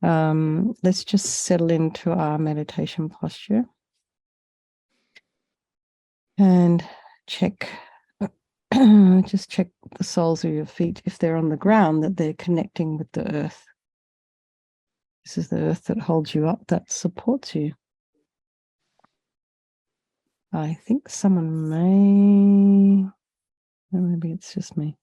Let's just settle into our meditation posture and check, just check the soles of your feet. If they're on the ground, that they're connecting with the earth. This is the earth that holds you up, that supports you. I think someone may, maybe it's just me.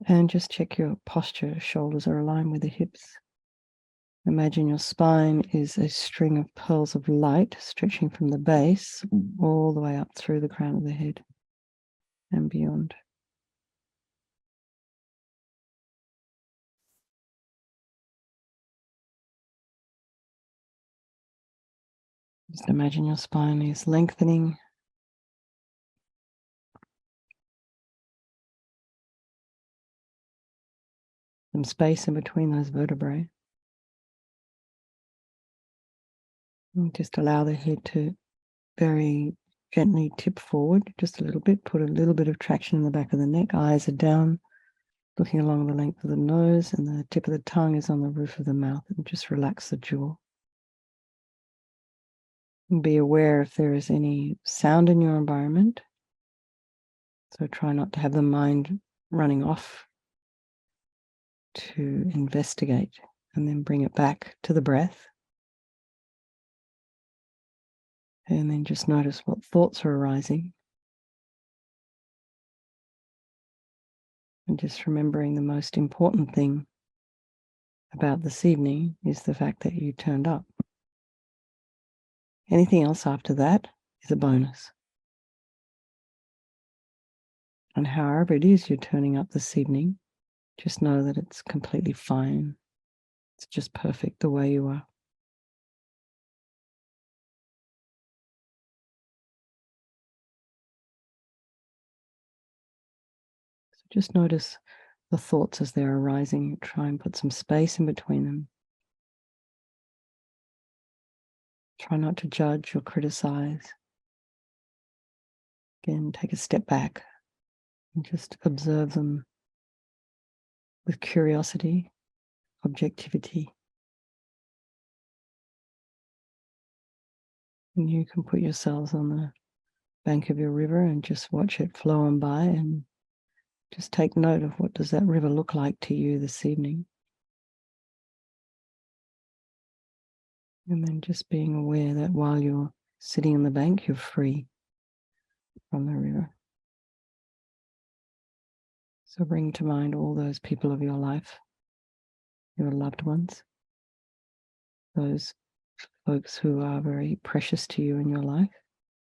And just check your posture. Shoulders are aligned with the hips. Imagine your spine is a string of pearls of light stretching from the base all the way up through the crown of the head and beyond. Just imagine your spine is lengthening. Some space in between those vertebrae. And just allow the head to very gently tip forward just a little bit. Put a little bit of traction in the back of the neck. Eyes are down, looking along the length of the nose, and the tip of the tongue is on the roof of the mouth. And just relax the jaw. And be aware if there is any sound in your environment. So try not to have the mind running off to investigate, and then bring it back to the breath. And then just notice what thoughts are arising. And just remembering the most important thing about this evening is the fact that you turned up. Anything else after that is a bonus. And however it is you're turning up this evening, just know that it's completely fine. It's just perfect the way you are. So just notice the thoughts as they're arising. Try and put some space in between them. Try not to judge or criticize. Again, take a step back and just observe them with curiosity, objectivity. And you can put yourselves on the bank of your river and just watch it flow on by, and just take note of what does that river look like to you this evening. And then just being aware that while you're sitting on the bank, you're free from the river. So bring to mind all those people of your life, your loved ones, those folks who are very precious to you in your life,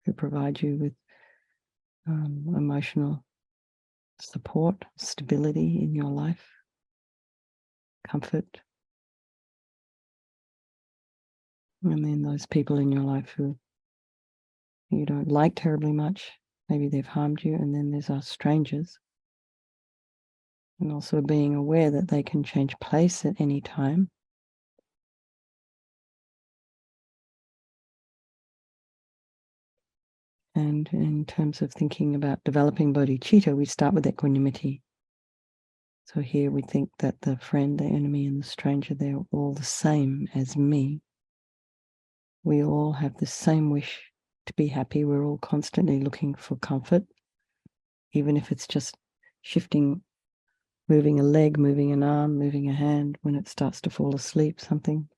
who provide you with emotional support, stability in your life, comfort. And then those people in your life who you don't like terribly much, maybe they've harmed you, and then there's our strangers. And also being aware that they can change place at any time. And in terms of thinking about developing bodhicitta, we start with equanimity. So here we think that the friend, the enemy, and the stranger, they're all the same as me. We all have the same wish to be happy. We're all constantly looking for comfort, even if it's just shifting, moving a leg, moving an arm, moving a hand when it starts to fall asleep, something.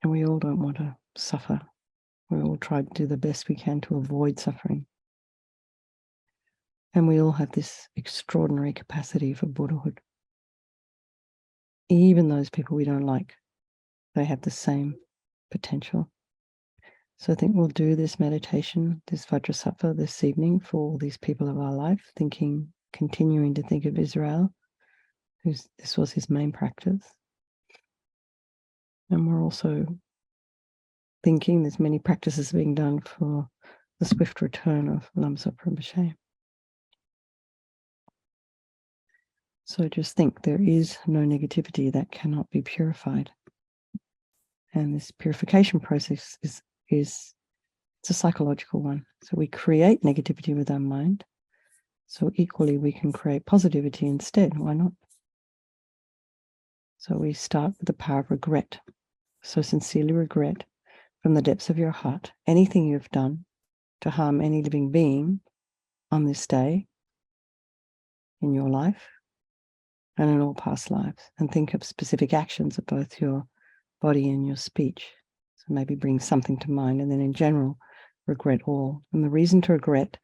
And we all don't want to suffer. We all try to do the best we can to avoid suffering. And we all have this extraordinary capacity for Buddhahood. Even those people we don't like, they have the same potential. So I think we'll do this meditation, this Vajrasattva this evening for all these people of our life, continuing to think of Israel, this was his main practice. And we're also thinking there's many practices being done for the swift return of Lamsa Rinpoche. So just think there is no negativity that cannot be purified. And this purification process is it's a psychological one. So we create negativity with our mind. So equally we can create positivity instead. Why not? So we start with the power of regret. So sincerely regret from the depths of your heart anything you've done to harm any living being on this day in your life and in all past lives, and think of specific actions of both your body and your speech. So maybe bring something to mind, and then in general, regret all. And the reason to regret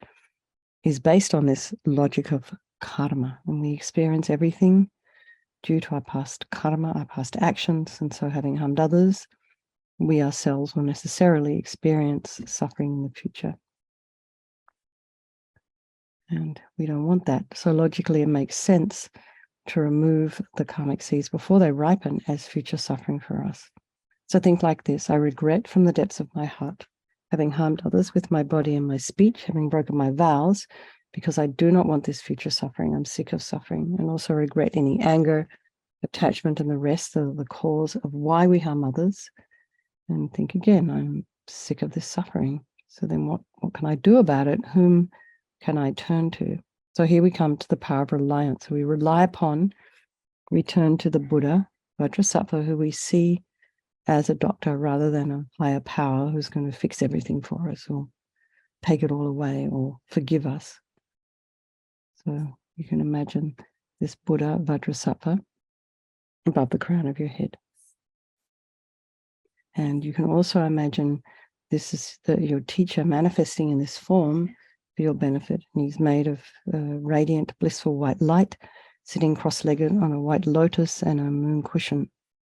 is based on this logic of karma, and we experience everything due to our past karma, our past actions, and so having harmed others, we ourselves will necessarily experience suffering in the future. And we don't want that. So logically, it makes sense to remove the karmic seeds before they ripen as future suffering for us. So think like this: I regret from the depths of my heart having harmed others with my body and my speech, having broken my vows, because I do not want this future suffering. I'm sick of suffering, and also regret any anger, attachment, and the rest of the cause of why we harm others. And think again, I'm sick of this suffering. So then what can I do about it? Whom can I turn to? So here we come to the power of reliance. So we rely upon, we turn to the Buddha, Vajrasattva, who we see as a doctor rather than a higher power who's going to fix everything for us or take it all away or forgive us. So you can imagine this Buddha, Vajrasattva, above the crown of your head. And you can also imagine this is your teacher manifesting in this form for your benefit. And he's made of radiant, blissful white light, sitting cross-legged on a white lotus and a moon cushion.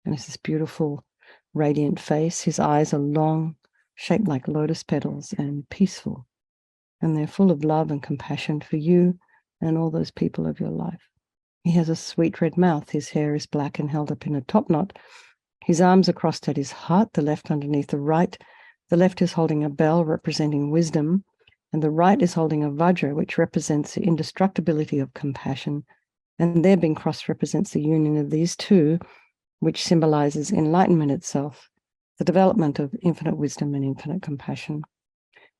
And it's this beautiful, radiant face. His eyes are long, shaped like lotus petals, and peaceful. And they're full of love and compassion for you and all those people of your life. He has a sweet red mouth. His hair is black and held up in a top knot. His arms are crossed at his heart, the left underneath the right. The left is holding a bell representing wisdom, and the right is holding a vajra, which represents the indestructibility of compassion. And their being crossed represents the union of these two, which symbolizes enlightenment itself, the development of infinite wisdom and infinite compassion.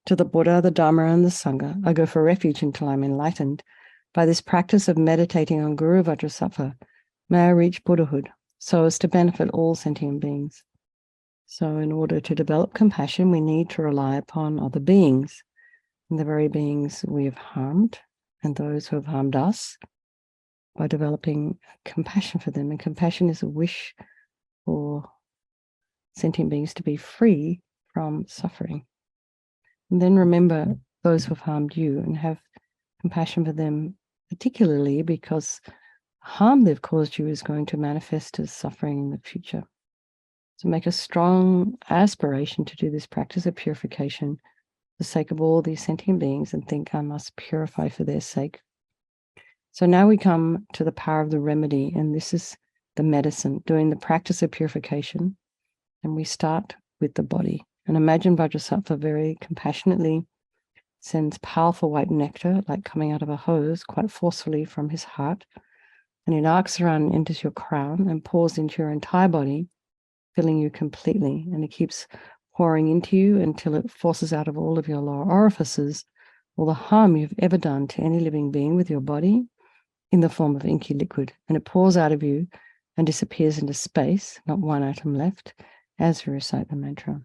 To the Buddha, the Dharma, and the Sangha, I go for refuge until I'm enlightened. By this practice of meditating on Guru Vajrasattva, may I reach Buddhahood, so as to benefit all sentient beings. So in order to develop compassion, we need to rely upon other beings, and the very beings we have harmed and those who have harmed us, by developing compassion for them. And compassion is a wish for sentient beings to be free from suffering. And then remember those who have harmed you and have compassion for them, particularly because harm they've caused you is going to manifest as suffering in the future. So make a strong aspiration to do this practice of purification for the sake of all these sentient beings, and think, I must purify for their sake. So now we come to the power of the remedy, and this is the medicine, doing the practice of purification. And we start with the body. And imagine Vajrasattva very compassionately sends powerful white nectar, like coming out of a hose, quite forcefully from his heart. And it arcs around and enters your crown and pours into your entire body, filling you completely. And it keeps pouring into you until it forces out of all of your lower orifices all the harm you've ever done to any living being with your body in the form of inky liquid. And it pours out of you and disappears into space, not one atom left, as we recite the mantra.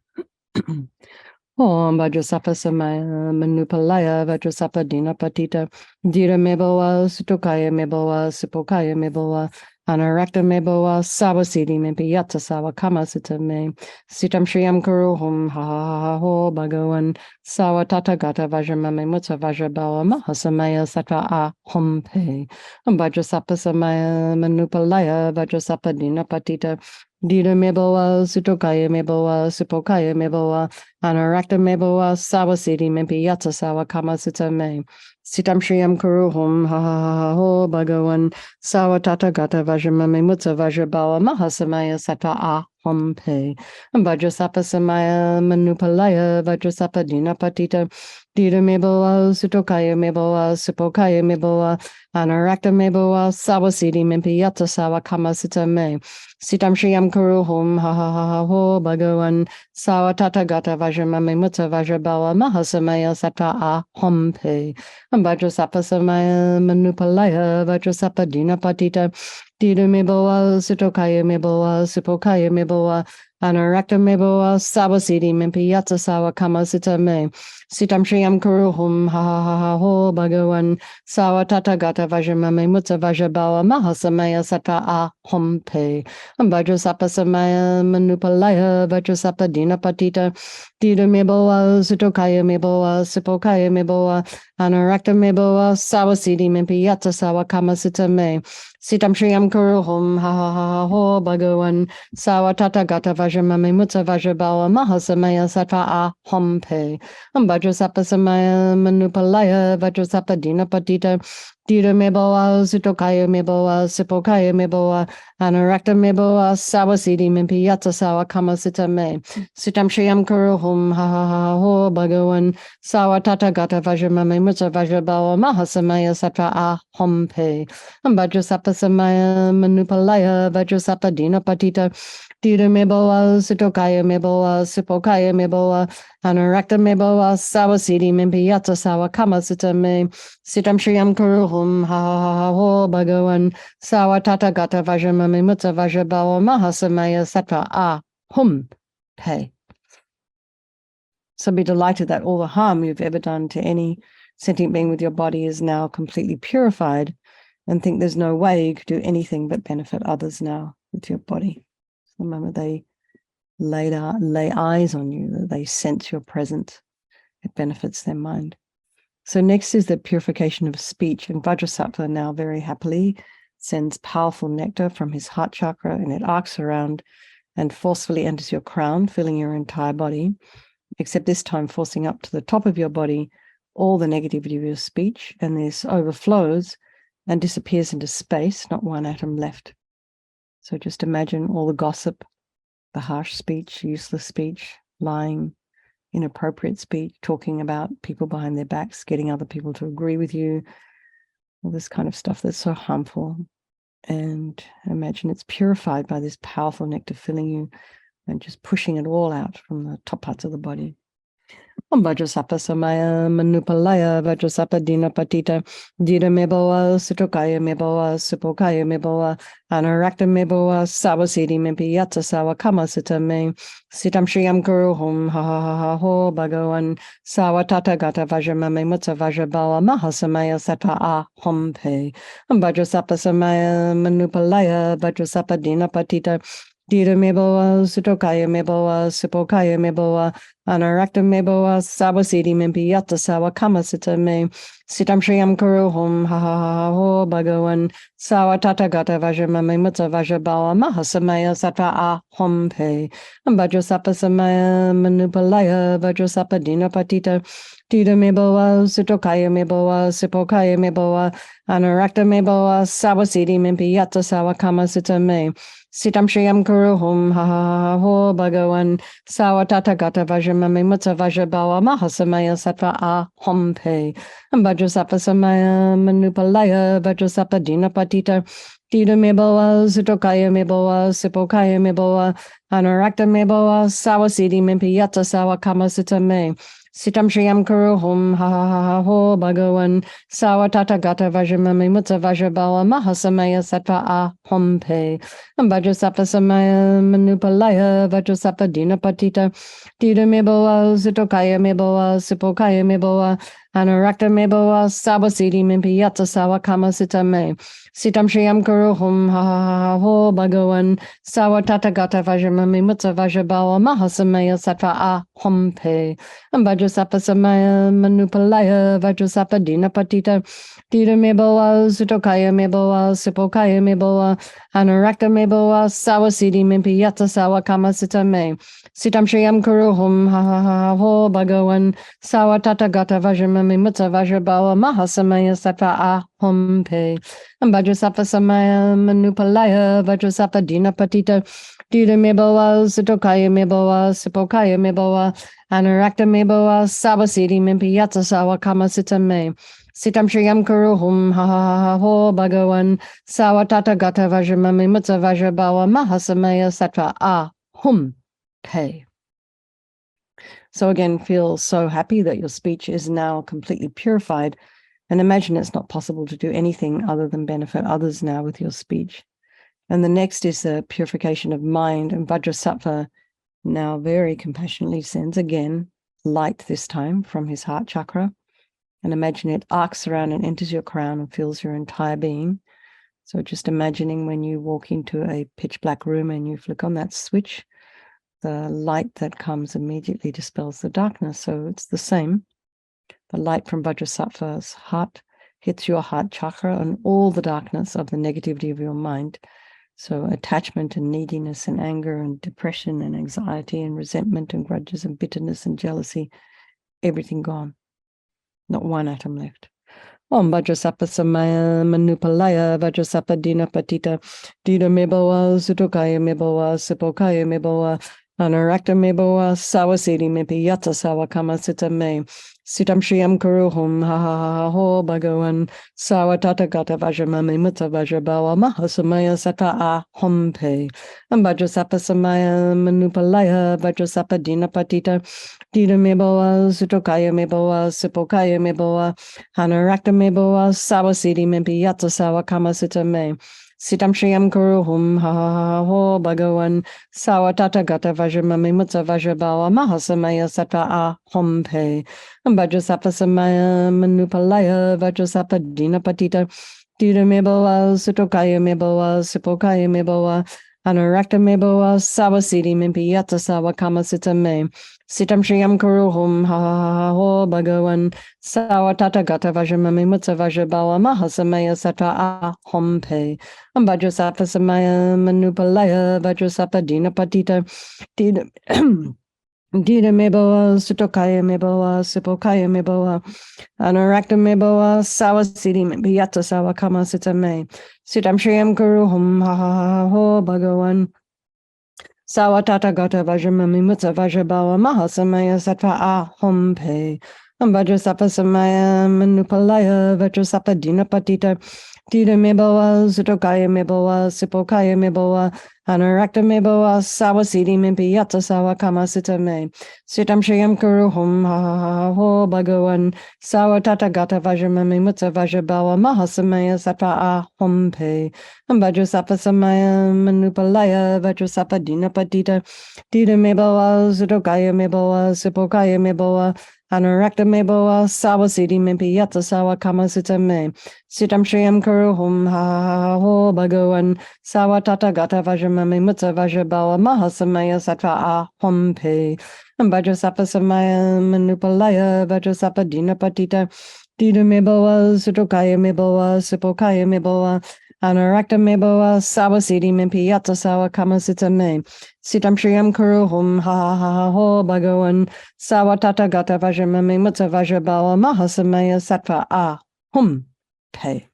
Om Vajrasattva Samaya Manupalaya Vajrasattva Dinapatita Dira Meboa Sutokaya Meboa Supokaya Meboa Anarakta Meboa Sawasidi Mempiyata Sawa Kama Sita Me Sitam Shriyam Kuruhum Ha Ha Ha Ho Bhagavan Sawa Tata Gata Vajramame Mutsa Vajrabawa Mahasamaya Sattva A Hom Pe Vajrasattva Samaya Manupalaya Vajrasattva Dinapatita Dira Meboa Sutokaya Meboa Supokaya Meboa Anarakta Meboa Sawasidi Mempiyata Sawa Kama Sita Me Sitam Shriyam Kuruhum Ha Ha Ha Ho Bhagavan Sawa Tata Gata Vajramame Mutsa Vajrabawa Mahasamaya Sattva A Hompe. Vajrasapa Samaya Manupalaya Vajrasapa Dinapatita Dita Meboa Sutokaya Meboa Supokaya Meboa Anarakta Meboa Sawasidi Mimpiyata Sawa Kamasita Me Sitam Shriyam Kuruhum Ha Ha Ha Ha Ho Bhagavan Sawa Tata Gata Vajramame Mutta Vajrabawa Mahasamaya Sata A Hompe Vajrasapa Samaya Manupalaya Vajrasapa Dinapatita Dita Meboa Sutokaya Meboa Supokaya Meboa Anarakta Meboa Sawasidi Mimpiyata Sawa Kamasita Me Sitam Shriyam Kuruhum Ha Ha Ha Ha Ho Bhagavan Sawa Tata Gata Vajramame Mutta Vajrabawa Mahasamaya Sata A Hompe Vajrasapa Samaya Manupalaya Vajrasapa Dinapatita Dita Meboa Sutokaya Meboa Supokaya Meboa Anarakta Meboa Sawasidi Mimpiyata Sawa Kamasita Me Sitam Shriyam Kuruhum Ha Ha Ha Ha Ho Bhagavan Sawa Tata Gata Vajramame Mutta Vajrabawa Mahasamaya Sata A Hompe Vajrasapa Samaya Manupalaya Vajrasapa Dinapatita Dita Meboa Sutokaya Meboa Supokaya Meboa Anarakta Meboa Sawasidi Mimpiyata Sawa Kamasita Me Sitam Shriyam Kuruhum Ha Ha Ha Ha Ho Bhagavan Sawa Tata Gata Vajramame Mutta Vajrabawa Mahasamaya Sata A Hompe Vajrasapa Samaya Manupalaya Vajrasapa Dinapatita Dita Meboa Sutokaya Meboa Supokaya Meboa Anarakta Meboa Sawasidi Mimpiyata Sawa Kamasita Me Sitam Shriyam Kuruhum Ha Ha Ha Ha Ho Bhagavan Sawa Tata Gata Vajramame Mutta Vajrabawa Mahasamaya Sata A Hum Pe. So be delighted that all the harm you've ever done to any sentient being with your body is now completely purified, and think there's no way you could do anything but benefit others now with your body. The moment they lay eyes on you, that they sense your presence, it benefits their mind. So next is the purification of speech, and Vajrasattva now very happily sends powerful nectar from his heart chakra, and it arcs around and forcefully enters your crown, filling your entire body, except this time forcing up to the top of your body all the negativity of your speech, and this overflows and disappears into space, not one atom left. So just imagine all the gossip, the harsh speech, useless speech, lying, inappropriate speech, talking about people behind their backs, getting other people to agree with you, all this kind of stuff that's so harmful. And imagine it's purified by this powerful nectar filling you and just pushing it all out from the top parts of the body. Vajrasapa Samaya Manupalaya Vajrasapa Dinapatita Dita Meboa Sutokaya Meboa Supokaya Meboa Anarakta Meboa Sawasidi Mimpiyata Sawa Kamasita Me Sitam Shriyam Kuruhum Ha Ha Ha Ha Ho Bhagavan Sawa Tata Gata Vajramame Mutta Vajrabawa Mahasamaya Sata A Hompe Vajrasapa Samaya Manupalaya Vajrasapa Dinapatita Dita Meboa Sutokaya Meboa Supokaya Meboa Anarakta Meboa Sawasidi Mimpiyata Sawa Kamasita Me Sitam Shriyam Kuruhum Ha Ha Ha Ho Bhagavan Sawa Tata Gata Vajramame Mutta Vajrabawa Mahasamaya Sata A Hompe Vajrasapa Samaya Manupalaya Vajrasapa Dinapatita Dita Meboa Sutokaya Meboa Supokaya Meboa Anarakta Meboa Sawasidi Mimpiyata Sawa Kamasita Me Sitam Shriyam Kuruhum Ha Ha Ha Ho Bhagavan Sawa Tata Gata Vajramame Mutta Vajrabawa Mahasamaya Sattva A Hompe Vajrasapa Samaya Manupalaya Vajrasapa Dinapatita Dita Meboa Sutokaya Meboa Supokaya Meboa Anarakta Meboa Sawasidi Mimpiyata Sawa Kamasita Me Sitam Shriyam Kuruhum Ha Ha Ha Ha Ho Bhagavan Sawa Tata Gata Vajramame Mutta Vajrabawa Mahasamaya Sattva A Hompe Vajrasapa Samaya Manupalaya Vajrasapa Dinapatita Dita Meboa Sutokaya Meboa Supokaya Meboa Anarakta Meboa Sawasidi Mimpiyata Sawa Kamasita Me Sitam Shriyam Kuruhum Ha Ha Ha Ha Ho Bhagavan Sawa Tata Gata Vajramame Mutta Vajrabawa Mahasamaya Sattva A Hompe Vajrasapa Samaya Manupalaya Vajrasapa Dinapatita Dita Meboa Sutokaya Meboa Supokaya Meboa Anarakta Meboa Sawasidi Mimpiyata Sawa Kamasita Me Sitam Shriyam Kuruhum Ha Ha Ha Ha Ho Bhagavan Sawa Tata Gata Vajramame Vajramami Mutsa Vajrabawa Mahasamaya Sattva Ahum Pe Vajrasattva Samaya Manupalaya Vajrasattva Dina Patita Dida Mebawa Sitokaya Mebawa Sipokaya Mebawa Anarakta Mebawa Sabasiti Mimpiyatsa Sawa Kama Sita Me Sitam Shriyam Kuruhum Ha Ha Ha Ho Bhagawan Sawatata Gata Vajramami Mutsa Vajrabawa Mahasamaya Sattva Ahum Pe. So again, feel so happy that your speech is now completely purified, and imagine it's not possible to do anything other than benefit others now with your speech. And the next is the purification of mind, and Vajrasattva now very compassionately sends again light, this time from his heart chakra, and imagine it arcs around and enters your crown and fills your entire being. So just imagining when you walk into a pitch black room and you flick on that switch, the light that comes immediately dispels the darkness. So it's the same. The light from Vajrasattva's heart hits your heart chakra and all the darkness of the negativity of your mind. So attachment and neediness and anger and depression and anxiety and resentment and grudges and bitterness and jealousy, everything gone. Not one atom left. Om Vajrasattva Samaya Manupalaya Vajrasattva Dina Patita Dina Mebawa Sutokaya Mebawa Sipokaya Mebawa Anarakta Mebawa Sawasiti Mipi Yata Sawakama Sita Me Sitam Shriyam Kuruhum Ha Ha Ha Ho Bhagawan Sawatata Gata Vajramami Mutta Vajrabawa Mahasamaya Sata Ahum Pe Vajrasattva Samaya Manupalaya Vajrasattva Dina Patita Dina Mebawa Sutokaya Mebawa Sipokaya Mebawa Hanarakta Mebawa Sawasiti Mimpi Yatsa Sawa Kama Sita Me Sitam Shriyam Kuruhum Ha Ha Ha Ho Bhagawan Sawatata Gata Vajramami Mutsa Vajrabawa Mahasamaya Sattva Ahum Pe Vajrasattva Samaya Manupalaya Vajrasattva Dina Patita Dina Mebawa Sutokaya Mebawa Sipokaya Mebawa Anarakta Mebawa Sawasiti Mimpi Yatsa Sawa Kama Sita Me Sitam Shriyam Kuruhum Ha Ha Ha Ho Bhagawan Sawatata Gata Vajramami Mutsa Vajrabawa Mahasamaya Sattva Ahum Pe Vajrasattva Samaya Manupalaya Vajrasattva Dina Patita Dina Dina Mebawa Sutokaya Mebawa Sipokaya Mebawa Anarakta Mebawa Sawasiti Mipiyata Sawa Kama Sita Me Sitam Shriyam Kuruhum Ha Ha Ha Ho Bhagawan Sawatata Gata Vajramami Mutsa Vajrabawa Mahasamaya Sattva Ahum Pe Vajrasattva Samaya Manupalaya Vajrasattva Dina Patita Dina Mebawa Sutokaya Mebawa Sipokaya Mebawa Anarakta Mebawa Sawasiti Mimpi Yatsa Sawa Kama Sita Me Sitam Shriyam Kuruhum Ha Ha Ha Ho Bhagawan Sawatata Gata Vajramami Mutsa Vajrabawa Mahasamaya Sattva Ahum Pe Vajrasattva Samaya Manupalaya Vajrasattva Dina Patita Dina Mebawa Sutokaya Mebawa Sipokaya Mebawa Anarakta Mebawa Sawasiti Mimpi Yatsa Sawa Kama Sita Me Sitam Shriyam Kuruhum Ha Ha Ha Ho Bhagawan Sawatata Gata Vajramami Mutsa Vajrabawa Mahasamaya Sattva Ahum Pe Vajrasattva Samaya Manupalaya Vajrasattva Dina Patita Dina Mebawa Sutokaya Mebawa Sipokaya Mebawa Anarakta Mebawa Sawasiti Mimpi Yatsa Sawa Kama Sita Me Sitam Shriyam Kuruhum Ha Ha Ha Ho Bhagawan Sawatata Gata Vajramami Mutsa Vajrabawa Mahasamaya Sattva Ahum Pe.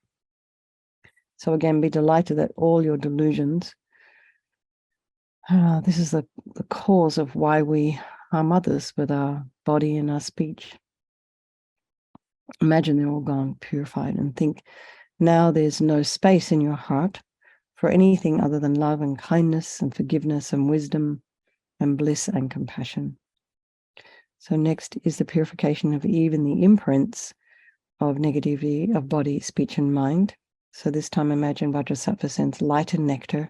So again, be delighted that all your delusions, this is the cause of why we harm others with our body and our speech. Imagine they're all gone, purified, and think now there's no space in your heart for anything other than love and kindness and forgiveness and wisdom and bliss and compassion. So next is the purification of even the imprints of negativity of body, speech, and mind. So this time imagine Vajrasattva sends light and nectar,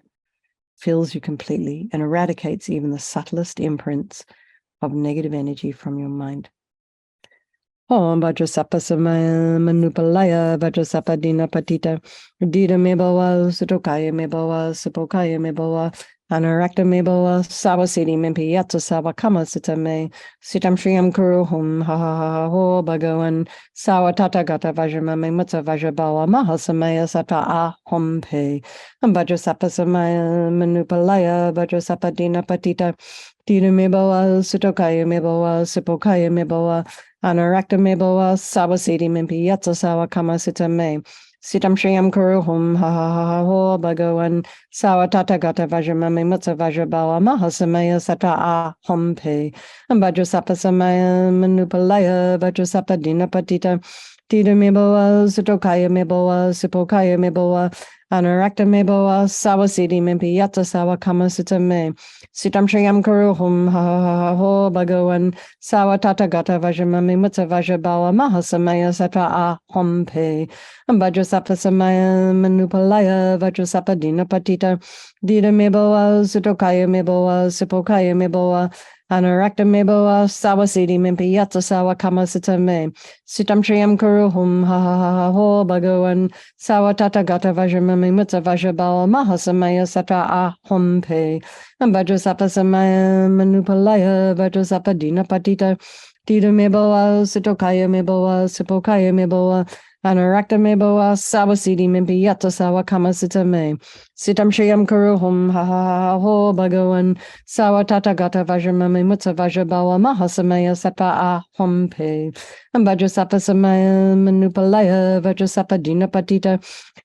fills you completely, and eradicates even the subtlest imprints of negative energy from your mind. Om Vajrasattva Samaya Manupalaya Vajrasattva Dina Patita Dina Mebawa Sutokaya Mebawa Sipokaya Mebawa Anarakta Mebawa Sawasiti Mimpi Yatsa Sawa Kama Sita Me Sitam Shriyam Kuruhum Ha Ha Ha Ho Bhagawan Sawatata Gata Vajramami Mutsa Vajrabawa Mahasamaya Sattva Ahum Pe Vajrasattva Samaya Manupalaya Vajrasattva Dina Patita Dina Mebawa Sutokaya Mebawa Sipokaya Mebawa Anarakta meboa sawa siddhi mimpi yatsa sawa kama sita me. Sitam Shriyam Kuruhum ha ha ha ha ho Bhagavan Sawa Tata Gata Vajramami Mutsa Vajrabala Mahasamaya Sata A Hompe Vajrasapa Samaya Manupalaya Vajrasapa Dinapatita Tita Meboa Sutokaya Meboa Sipokaya Meboa Anarakta Meboa Sawa Siddhi Mimpi Yatsa Sawa Kama Sita Me Sitam Shriyam Kuruhum ha ha ha ha ho Bhagavan Sawa Tata Gata Vajramami Mutsa Vajrabala Mahasamaya Sata A Hompe Vajrasapa Samaya Manupalaya Vajrasapa Dinapatita Dita Meboa Sutokaya Meboa Sipokaya Meboa Anarakta Meboa Sawa Siddhi Mimpi Yatsa Sawa Kama Sita Me Sitam Shriyam Kuruhum ha ha ha ha ho Bhagavan Sawa Tata Gata Vajramami Mutsa Vajrabala Mahasamaya Sata A Hompe Vajrasapa Samaya Manupalaya Vajrasapa Dinapatita Dita Meboa Sutokaya Meboa Sipokaya Meboa Anarakta meboa sawa siddhi mimpi yatsa sawa kama sita me. Sitam Shriyam Kuruhum ha ha ha ha ho Bhagavan Sawa Tata Gata Vajramami Mutsa Vajrabawa Mahasamaya Sapa A Hompe Vajrasapa Samaya Manupalaya Vajrasapa Dinapatita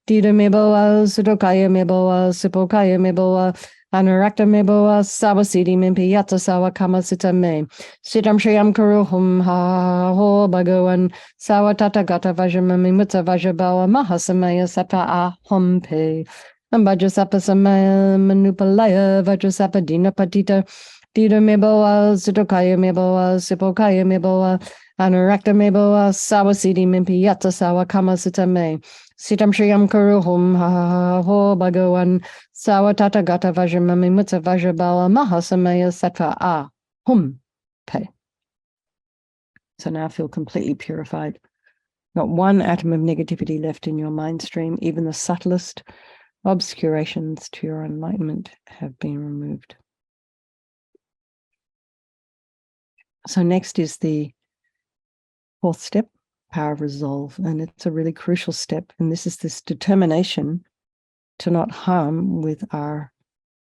Dita meboa Sudokaya meboa Sipokaya meboa Anarakta meboa sawa siddhi mimpi yatsa sawa kama sita me. Sitam Shriyam Kuruhum ha ha ha ho Bhagavan Sawa Tata Gata Vajramami Mutsa Vajrabawa Mahasamaya Sapa A Hompe Vajrasapa Samaya Manupalaya Vajrasapa Dinapatita Dita meboa Sudokaya meboa Sipokaya meboa Anarakta meboa Sawa Siddhi Mimpi Yatsa Sawa Kama Sita Me Sitam Shriyam Kuruhum ha ha ha ho Bhagavan Sawa Tata Gata Vajramami Mutsa Vajrabawa Mahasamaya Sata A Hompe. So now feel completely purified. Not one atom of negativity left in your mind stream. Even the subtlest obscurations to your enlightenment have been removed. So next is the fourth step, power of resolve. And it's a really crucial step. And this is this determination to not harm with our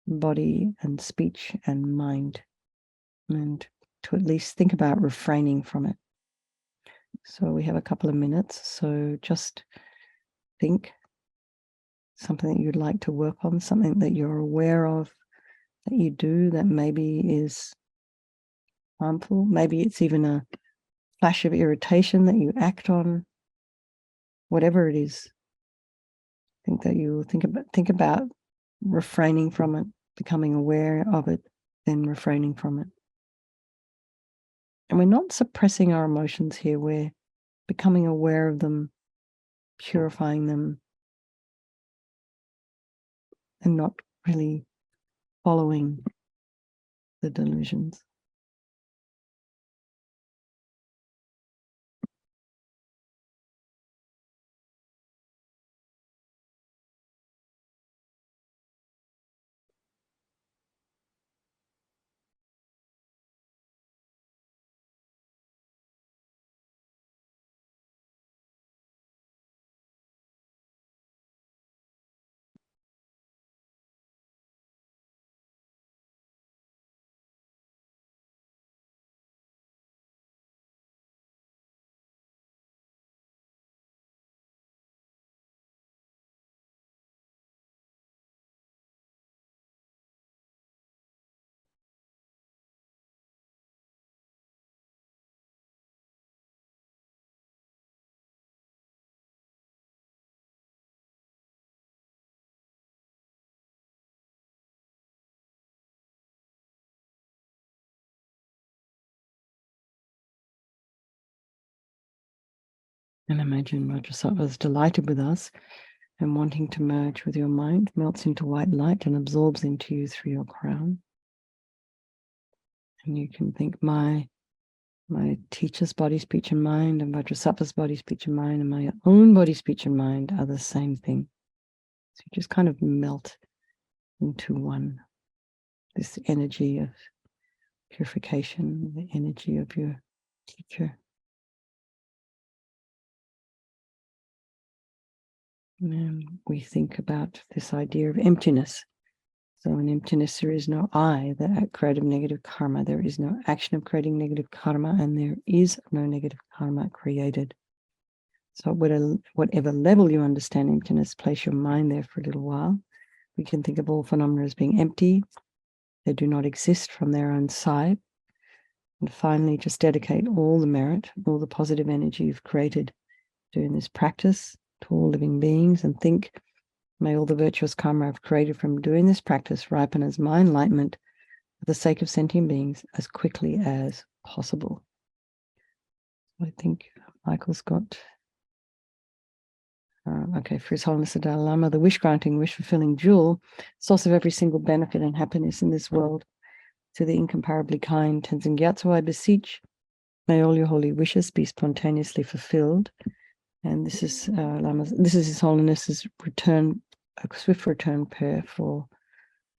body and speech and mind, and to at least think about refraining from it. So we have a couple of minutes. So just think something that you'd like to work on, something that you're aware of that you do that maybe is harmful. Maybe it's even a flash of irritation that you act on. Whatever it is, think that you think about refraining from it, becoming aware of it, then refraining from it. And we're not suppressing our emotions here. We're becoming aware of them, purifying them, and not really following the delusions. And imagine Vajrasattva is delighted with us and wanting to merge with your mind, melts into white light and absorbs into you through your crown. And you can think my teacher's body, speech, and mind, and Vajrasattva's body, speech, and mind, and my own body, speech, and mind are the same thing. So you just kind of melt into one. This energy of purification, the energy of your teacher. And we think about this idea of emptiness. So in emptiness, there is no I, the creative negative karma. There is no action of creating negative karma, and there is no negative karma created. So whatever level you understand emptiness, place your mind there for a little while. We can think of all phenomena as being empty. They do not exist from their own side. And finally, just dedicate all the merit, all the positive energy you've created doing this practice to all living beings, and think, may all the virtuous karma I've created from doing this practice ripen as my enlightenment for the sake of sentient beings as quickly as possible. I think Michael's got, okay, for His Holiness the Dalai Lama, the wish-granting, wish-fulfilling jewel, source of every single benefit and happiness in this world. To the incomparably kind Tenzin Gyatso, I beseech, may all your holy wishes be spontaneously fulfilled. And this is His Holiness's return, a swift return prayer for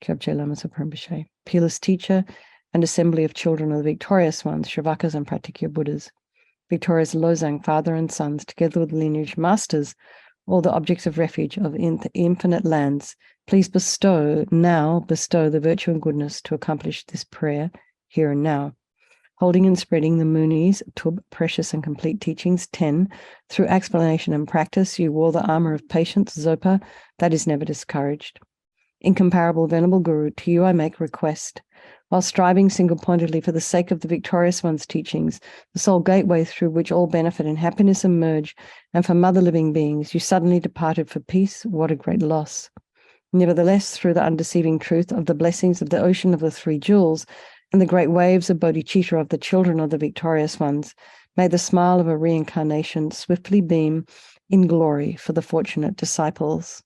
Kyabje Lama Supreme Bishay, peerless teacher and assembly of children of the victorious ones, Shravakas and Pratikya Buddhas, victorious Lozang, father and sons, together with lineage masters, all the objects of refuge of infinite lands, please bestow the virtue and goodness to accomplish this prayer here and now. Holding and spreading the Muni's precious and complete teachings, 10, through explanation and practice, you wore the armor of patience, Zopa, that is never discouraged. Incomparable Venerable Guru, to you I make request. While striving single-pointedly for the sake of the victorious one's teachings, the sole gateway through which all benefit and happiness emerge, and for mother living beings, you suddenly departed for peace. What a great loss. Nevertheless, through the undeceiving truth of the blessings of the ocean of the three jewels, and the great waves of bodhicitta of the children of the victorious ones, may the smile of a reincarnation swiftly beam in glory for the fortunate disciples.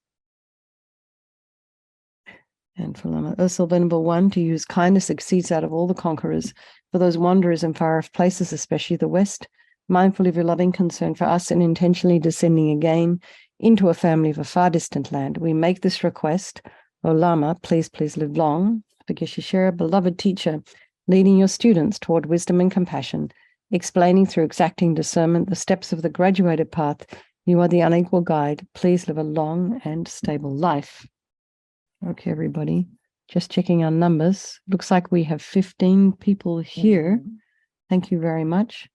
And for Lama Ursel Venerable One, to use kindness exceeds out of all the conquerors, for those wanderers in far-off places, especially the West, mindful of your loving concern for us and intentionally descending again into a family of a far distant land, we make this request. O Lama, please live long. For Geshe-Shera, beloved teacher, leading your students toward wisdom and compassion, explaining through exacting discernment the steps of the graduated path. You are the unequal guide. Please live a long and stable life. Okay, everybody, just checking our numbers. Looks like we have 15 people here. Thank you very much.